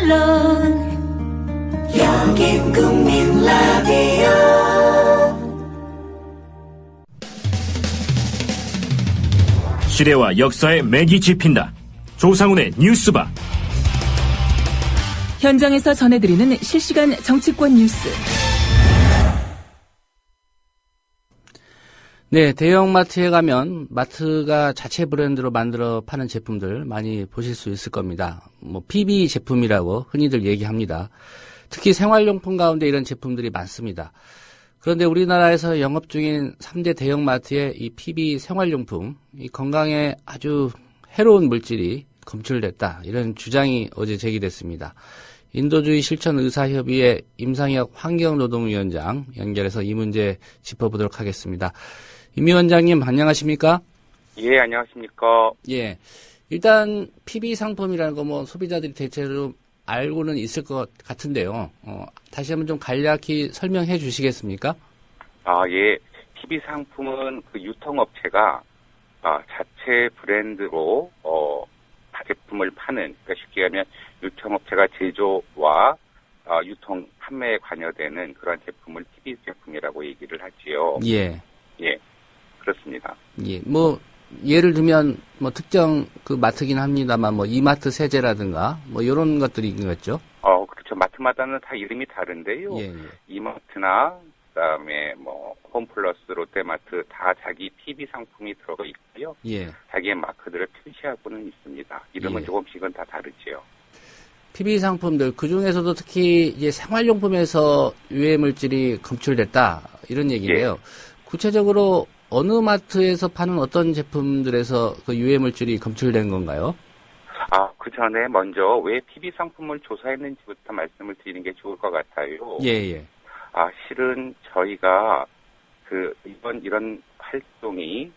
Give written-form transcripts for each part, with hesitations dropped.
물론 여긴 국민 라디오. 시대와 역사의 맥이 짚힌다. 조상훈의 뉴스바. 현장에서 전해드리는 실시간 정치권 뉴스. 네, 대형마트에 가면 마트가 자체 브랜드로 만들어 파는 제품들 많이 보실 수 있을 겁니다. PB 제품이라고 흔히들 얘기합니다. 특히 생활용품 가운데 이런 제품들이 많습니다. 그런데 우리나라에서 영업 중인 3대 대형마트의 이 PB 생활용품, 이 건강에 아주 해로운 물질이 검출됐다. 이런 주장이 어제 제기됐습니다. 인도주의 실천의사협의회 임상혁 환경노동위원장 연결해서 이 문제 짚어보도록 하겠습니다. 임 위원장님 안녕하십니까? 예, 안녕하십니까? 예, 일단 PB 상품이라는 거 소비자들이 대체로 알고는 있을 것 같은데요. 다시 한번 좀 간략히 설명해 주시겠습니까? 예. PB 상품은 그 유통업체가 자체 브랜드로 제품을 파는, 그러니까 쉽게 하면 유통업체가 제조와 유통 판매에 관여되는 그런 제품을 PB 제품이라고 얘기를 하지요. 예. 예. 그렇습니다. 예. 예를 들면 특정 그 마트긴 합니다만 이마트 세제라든가 이런 것들이 있겠죠. 그렇죠. 마트마다는 다 이름이 다른데요. 예. 이마트나 그다음에 홈플러스, 롯데마트 다 자기 PB 상품이 들어가 있고요. 예. 자기의 마크들을 표시하고는 있습니다. 이름은 예. 조금씩은 다 다르지요. PB 상품들 그 중에서도 특히 이제 생활용품에서 유해 물질이 검출됐다 이런 얘기인데요. 예. 구체적으로 어느 마트에서 파는 어떤 제품들에서 그 유해 물질이 검출된 건가요? 그 전에 먼저 왜 PB 상품을 조사했는지부터 말씀을 드리는 게 좋을 것 같아요. 예. 실은 저희가 이런 활동이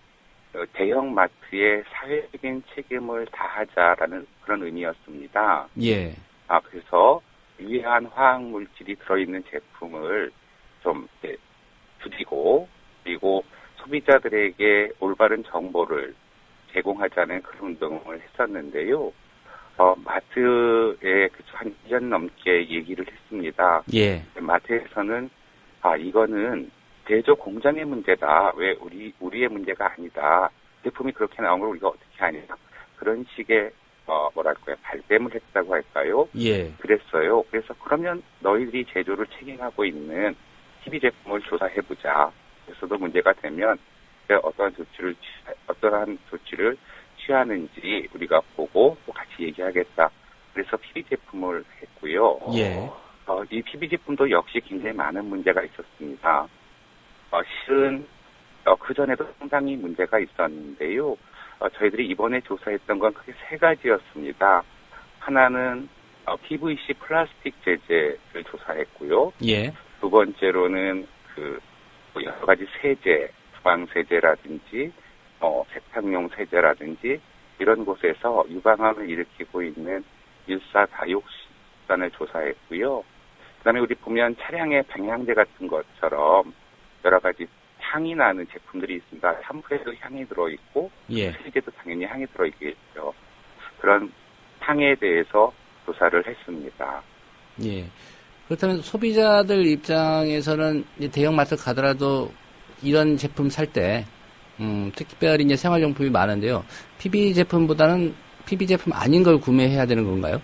대형 마트의 사회적인 책임을 다하자라는 그런 의미였습니다. 예. 그래서 유해한 화학 물질이 들어있는 제품을 좀 줄이고, 그리고 소비자들에게 올바른 정보를 제공하자는 그런 운동을 했었는데요. 마트에 한 2년 넘게 얘기를 했습니다. 예. 마트에서는 이거는 제조 공장의 문제다. 왜 우리의 문제가 아니다. 제품이 그렇게 나온 걸 우리가 어떻게 하냐. 그런 식의 발뺌을 했다고 할까요? 예. 그랬어요. 그래서 그러면 너희들이 제조를 책임하고 있는 PB 제품을 조사해보자. 그래서도 문제가 되면 어떠한 조치를 취하는지 우리가 보고 또 같이 얘기하겠다. 그래서 PB 제품을 했고요. 예. 이 PB 제품도 역시 굉장히 많은 문제가 있었습니다. 실은 그 전에도 상당히 문제가 있었는데요. 저희들이 이번에 조사했던 건 크게 3가지였습니다. 하나는 PVC 플라스틱 제재를 조사했고요. 예. 두 번째로는 여러 가지 세제, 주방 세제라든지 세탁용 세제라든지 이런 곳에서 유방암을 일으키고 있는 일사다육산을 조사했고요. 그다음에 우리 보면 차량의 방향제 같은 것처럼 여러 가지 향이 나는 제품들이 있습니다. 샴푸에도 향이 들어있고 예. 세제도 당연히 향이 들어있겠죠. 그런 향에 대해서 조사를 했습니다. 예. 그렇다면 소비자들 입장에서는 대형마트 가더라도 이런 제품 살 때 특별히 이제 생활용품이 많은데요. PB 제품보다는 PB 제품 아닌 걸 구매해야 되는 건가요?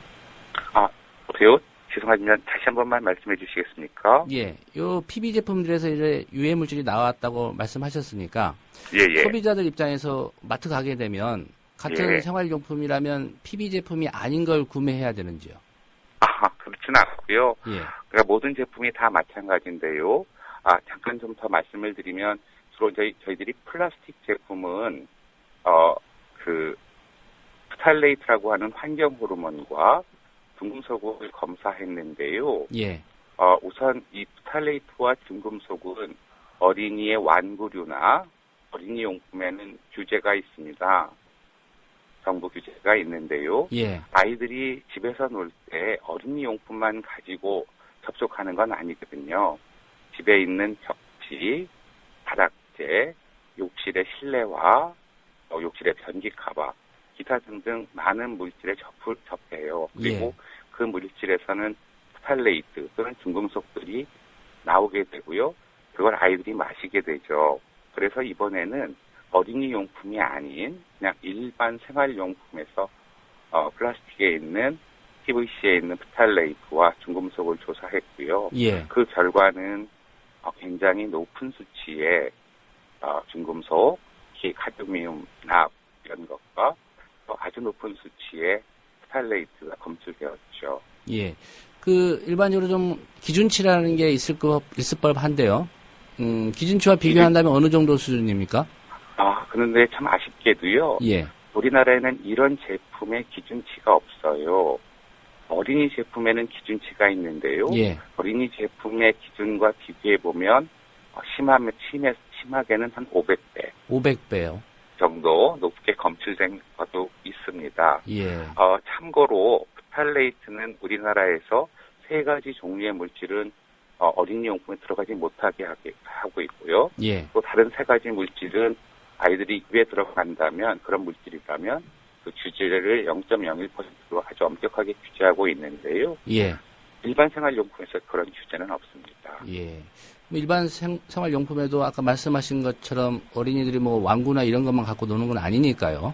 그래요? 죄송하지만 다시 한 번만 말씀해 주시겠습니까? 예. 요 PB 제품들에서 이제 유해 물질이 나왔다고 말씀하셨으니까 예. 소비자들 입장에서 마트 가게 되면 같은 생활용품이라면 PB 제품이 아닌 걸 구매해야 되는지요? 그렇지는 않고요. 예. 그러니까 모든 제품이 다 마찬가지인데요. 잠깐 좀 더 말씀을 드리면 주로 저희들이 플라스틱 제품은 프탈레이트라고 하는 환경 호르몬과 중금속을 검사했는데요. 예. 우선 이 프탈레이트와 중금속은 어린이의 완구류나 어린이 용품에는 규제가 있습니다. 정부 규제가 있는데요. 예. 아이들이 집에서 놀 때 어린이 용품만 가지고 접촉하는 건 아니거든요. 집에 있는 벽지, 바닥재, 욕실의 실내화, 욕실의 변기 카바, 기타 등등 많은 물질에 접해요. 그리고 그 물질에서는 프탈레이트 또는 중금속들이 나오게 되고요. 그걸 아이들이 마시게 되죠. 그래서 이번에는 어린이 용품이 아닌 그냥 일반 생활용품에서 플라스틱에 있는 PVC에 있는 프탈레이트와 중금속을 조사했고요. 예. 그 결과는 굉장히 높은 수치의 중금속, 카드미움, 납 이런 것과 또 아주 높은 수치의 프탈레이트가 검출되었죠. 예. 그 일반적으로 좀 기준치라는 게 있을 법한데요. 기준치와 비교한다면 어느 정도 수준입니까? 그런데 참 아쉽게도요. 예. 우리나라에는 이런 제품의 기준치가 없어요. 어린이 제품에는 기준치가 있는데요. 예. 어린이 제품의 기준과 비교해 보면 심하게는 한 500배. 500배요. 정도 높게 검출된 것도 있습니다. 예. 참고로 프탈레이트는 우리나라에서 3가지 종류의 물질은 어린이 용품에 들어가지 못하게 하고 있고요. 예. 또 다른 3가지 물질은 아이들이 입에 들어간다면 그런 물질이라면 그 규제를 0.01%로 아주 엄격하게 규제하고 있는데요. 예. 일반 생활용품에서 그런 규제는 없습니다. 예. 일반 생활용품에도 아까 말씀하신 것처럼 어린이들이 뭐 왕구나 이런 것만 갖고 노는 건 아니니까요.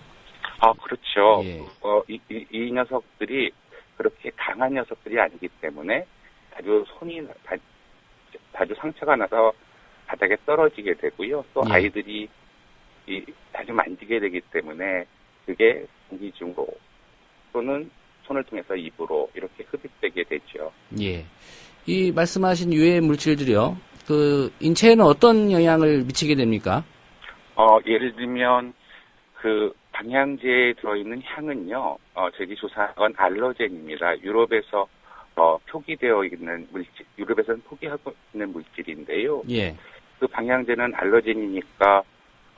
그렇죠. 예. 이 녀석들이 그렇게 강한 녀석들이 아니기 때문에 자주 상처가 나서 바닥에 떨어지게 되고요. 또 예. 아이들이 자주 만지게 되기 때문에 그게 공기 중으로 또는 손을 통해서 입으로 이렇게 흡입되게 되죠. 예. 이 말씀하신 유해 물질들이요. 그 인체에는 어떤 영향을 미치게 됩니까? 예를 들면 그 방향제에 들어있는 향은요. 저기 조사한 건 알러젠입니다. 유럽에서 표기되어 있는 물질, 유럽에서는 포기하고 있는 물질인데요. 예. 그 방향제는 알러젠이니까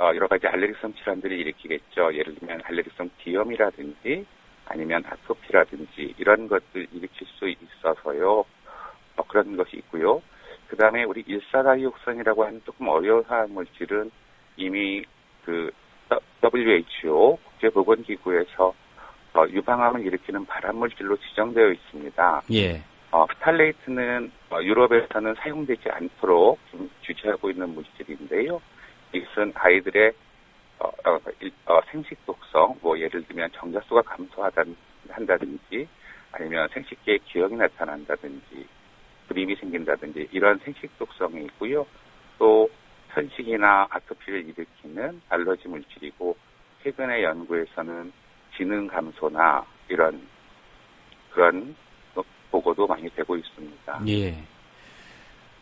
여러 가지 알레르기성 질환들을 일으키겠죠. 예를 들면 알레르기성 비염이라든지 아니면 아토피라든지 이런 것들 일으킬 수 있어서요. 그런 것이 있고요. 그 다음에 우리 일사다이옥산이라고 하는 조금 어려운 물질은 이미 그 WHO 국제보건기구에서 유방암을 일으키는 발암물질로 지정되어 있습니다. 예. 프탈레이트는 유럽에서는 사용되지 않도록 좀 규제하고 있는 물질인데요. 이것은 아이들의 생식 독성, 뭐 예를 들면 정자수가 감소한다든지 아니면 생식기에 기형이 나타난다든지 불임이 생긴다든지 이런 생식 독성이 있고요. 또 편식이나 아토피를 일으키는 알러지 물질이고 최근의 연구에서는 지능 감소나 그런 보고도 많이 되고 있습니다. 예.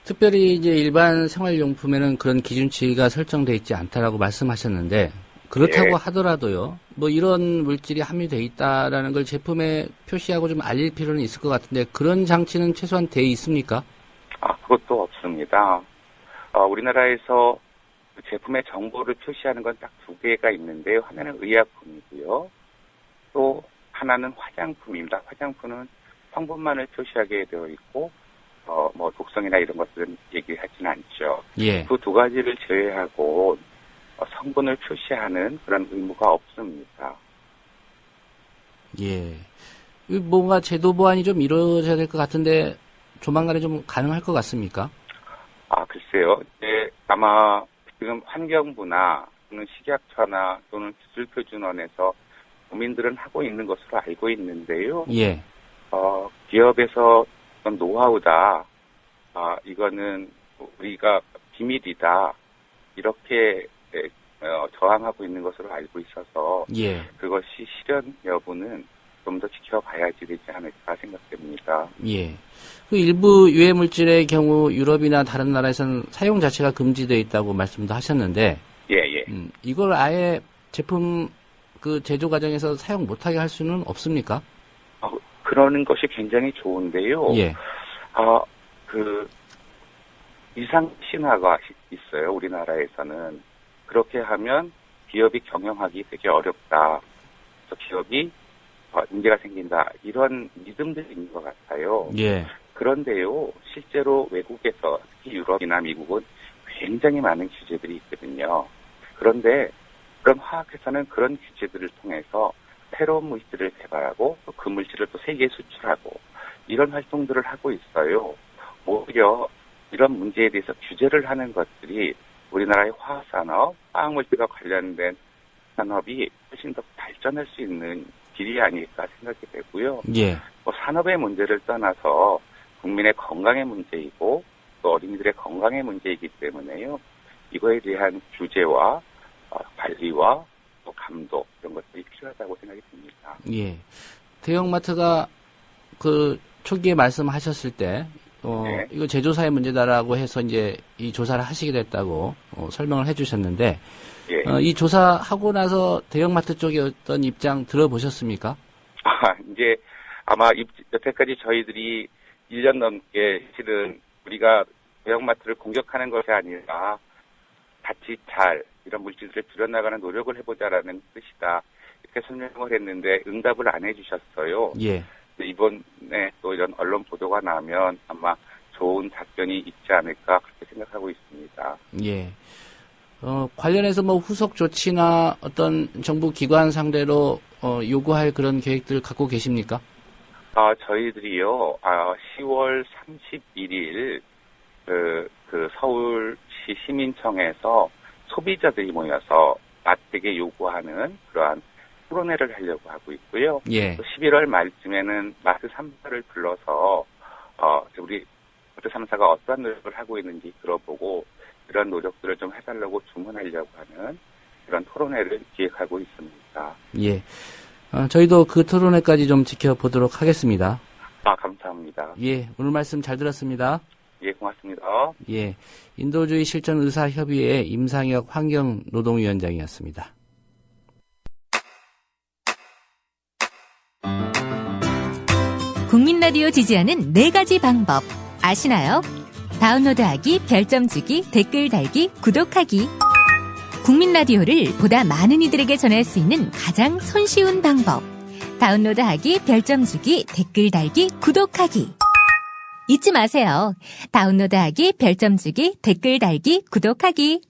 특별히 이제 일반 생활용품에는 그런 기준치가 설정되어 있지 않다라고 말씀하셨는데 그렇다고 예. 하더라도요. 뭐 이런 물질이 함유되어 있다라는 걸 제품에 표시하고 좀 알릴 필요는 있을 것 같은데 그런 장치는 최소한 돼 있습니까? 그것도 없습니다. 우리나라에서 제품의 정보를 표시하는 건 딱 2개가 있는데요. 하나는 의약품이고요. 또 하나는 화장품입니다. 화장품은 성분만을 표시하게 되어 있고 뭐 독성이나 이런 것들은 얘기하지는 않죠. 예. 그 2가지를 제외하고 성분을 표시하는 그런 의무가 없습니다. 예. 뭔가 제도 보완이 좀 이루어져야 될 것 같은데 조만간에 좀 가능할 것 같습니까? 글쎄요. 아마 지금 환경부나 또는 식약처나 또는 기술표준원에서 고민들은 하고 있는 것으로 알고 있는데요. 예. 기업에서 노하우다. 이거는 우리가 비밀이다. 이렇게 저항하고 있는 것으로 알고 있어서 예. 그것이 실현 여부는 좀 더 지켜봐야지 되지 않을까 생각됩니다. 예. 그 일부 유해 물질의 경우 유럽이나 다른 나라에서는 사용 자체가 금지되어 있다고 말씀도 하셨는데, 예. 이걸 아예 제품 그 제조 과정에서 사용 못하게 할 수는 없습니까? 그러는 것이 굉장히 좋은데요. 예. 이상 신화가 있어요. 우리나라에서는 그렇게 하면 기업이 경영하기 되게 어렵다. 그래서 기업이 문제가 생긴다. 이런 믿음들이 있는 것 같아요. 예. 그런데요, 실제로 외국에서 특히 유럽이나 미국은 굉장히 많은 규제들이 있거든요. 그런데 그런 화학회사는 그런 규제들을 통해서 새로운 물질을 개발하고 또 그 물질을 또 세계에 수출하고 이런 활동들을 하고 있어요. 오히려 이런 문제에 대해서 규제를 하는 것들이 우리나라의 화학산업, 화학물질과 관련된 산업이 훨씬 더 발전할 수 있는 길이 아닐까 생각이 되고요. 예. 뭐 산업의 문제를 떠나서 국민의 건강의 문제이고 또 어린이들의 건강의 문제이기 때문에요. 이거에 대한 규제와 관리와 또 감독 이런 것들이 필요하다고 생각이 듭니다. 예. 대형마트가 그 초기에 말씀하셨을 때 네. 이거 제조사의 문제다라고 해서 이제 이 조사를 하시게 됐다고 설명을 해주셨는데 예. 이 조사하고 나서 대형마트 쪽의 어떤 입장 들어보셨습니까? 이제 아마 여태까지 저희들이 1년 넘게 실은 우리가 대형마트를 공격하는 것이 아니라 같이 잘 이런 물질들을 줄여나가는 노력을 해보자라는 뜻이다. 이렇게 설명을 했는데 응답을 안 해주셨어요. 예. 이번에 또 이런 언론 보도가 나면 아마 좋은 답변이 있지 않을까 그렇게 생각하고 있습니다. 예. 관련해서 뭐 후속 조치나 어떤 정부 기관 상대로 요구할 그런 계획들 갖고 계십니까? 저희들이요, 10월 31일 그 서울시 시민청에서 소비자들이 모여서 마트에게 요구하는 그러한 토론회를 하려고 하고 있고요. 예. 또 11월 말쯤에는 마트 3사를 불러서 우리 마트 3사가 어떤 노력을 하고 있는지 들어보고 이런 노력들을 좀 해달라고 주문하려고 하는 그런 토론회를 기획하고 있습니다. 예. 저희도 그 토론회까지 좀 지켜보도록 하겠습니다. 감사합니다. 예. 오늘 말씀 잘 들었습니다. 예, 고맙습니다. 예. 인도주의 실천 의사협의회 임상혁 환경노동위원장이었습니다. 국민 라디오 지지하는 4가지 방법 아시나요? 다운로드하기, 별점 주기, 댓글 달기, 구독하기. 국민 라디오를 보다 많은 이들에게 전할 수 있는 가장 손쉬운 방법. 다운로드하기, 별점 주기, 댓글 달기, 구독하기. 잊지 마세요. 다운로드하기, 별점 주기, 댓글 달기, 구독하기.